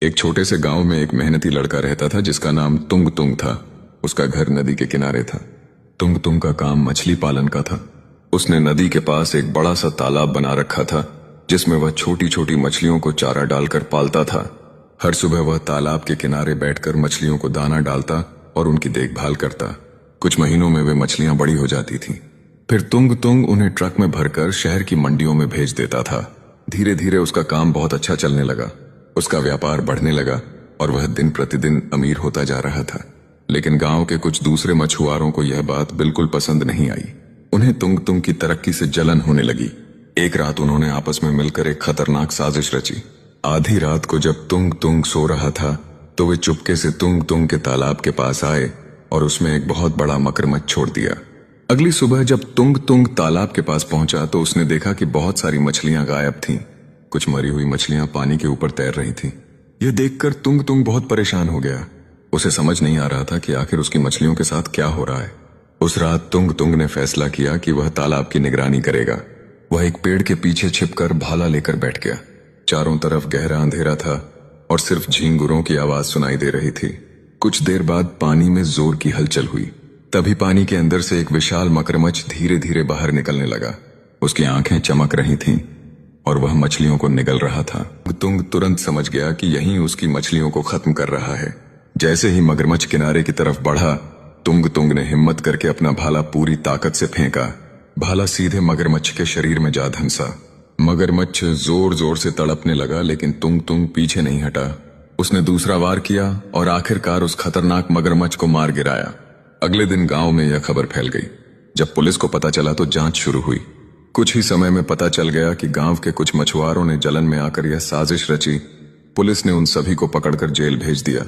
एक छोटे से गांव में एक मेहनती लड़का रहता था जिसका नाम तुंग तुंग था। उसका घर नदी के किनारे था। तुंग तुंग का काम मछली पालन का था। उसने नदी के पास एक बड़ा सा तालाब बना रखा था जिसमें वह छोटी छोटी मछलियों को चारा डालकर पालता था। हर सुबह वह तालाब के किनारे बैठकर मछलियों को दाना डालता और उनकी देखभाल करता। कुछ महीनों में वे मछलियां बड़ी हो जाती थीं। फिर तुंग तुंग उन्हें ट्रक में भरकर शहर की मंडियों में भेज देता था। धीरे धीरे उसका काम बहुत अच्छा चलने लगा। उसका व्यापार बढ़ने लगा और वह दिन प्रतिदिन अमीर होता जा रहा था। लेकिन गांव के कुछ दूसरे मछुआरों को यह बात बिल्कुल पसंद नहीं आई। उन्हें तुंग तुंग की तरक्की से जलन होने लगी। एक रात उन्होंने आपस में मिलकर एक खतरनाक साजिश रची। आधी रात को जब तुंग तुंग सो रहा था तो वे चुपके से तुंग तुंग के तालाब के पास आए और उसमें एक बहुत बड़ा मगरमच्छ छोड़ दिया। अगली सुबह जब तुंग तुंग तालाब के पास पहुंचा तो उसने देखा कि बहुत सारी मछलियां गायब थीं। कुछ मरी हुई मछलियां पानी के ऊपर तैर रही थीं। यह देखकर तुंग तुंग बहुत परेशान हो गया। उसे समझ नहीं आ रहा था कि आखिर उसकी मछलियों के साथ क्या हो रहा है। उस रात तुंग तुंग ने फैसला किया कि वह तालाब की निगरानी करेगा। वह एक पेड़ के पीछे छिपकर भाला लेकर बैठ गया। चारों तरफ गहरा अंधेरा था और सिर्फ झींगुरों की आवाज सुनाई दे रही थी। कुछ देर बाद पानी में जोर की हलचल हुई। तभी पानी के अंदर से एक विशाल मगरमच्छ धीरे धीरे बाहर निकलने लगा। उसकी आंखें चमक रही थीं और वह मछलियों को निगल रहा था। तुंग तुरंत समझ गया कि यही उसकी मछलियों को खत्म कर रहा है। जैसे ही मगरमच्छ किनारे की तरफ बढ़ा, तुंग तुंग ने हिम्मत करके अपना भाला पूरी ताकत से फेंका। भाला सीधे मगरमच्छ के शरीर में जा धंसा। मगरमच्छ जोर जोर से तड़पने लगा लेकिन तुंग तुंग पीछे नहीं हटा। उसने दूसरा वार किया और आखिरकार उस खतरनाक मगरमच्छ को मार गिराया। अगले दिन गांव में यह खबर फैल गई। जब पुलिस को पता चला तो जांच शुरू हुई। कुछ ही समय में पता चल गया कि गांव के कुछ मछुआरों ने जलन में आकर यह साजिश रची। पुलिस ने उन सभी को पकड़कर जेल भेज दिया।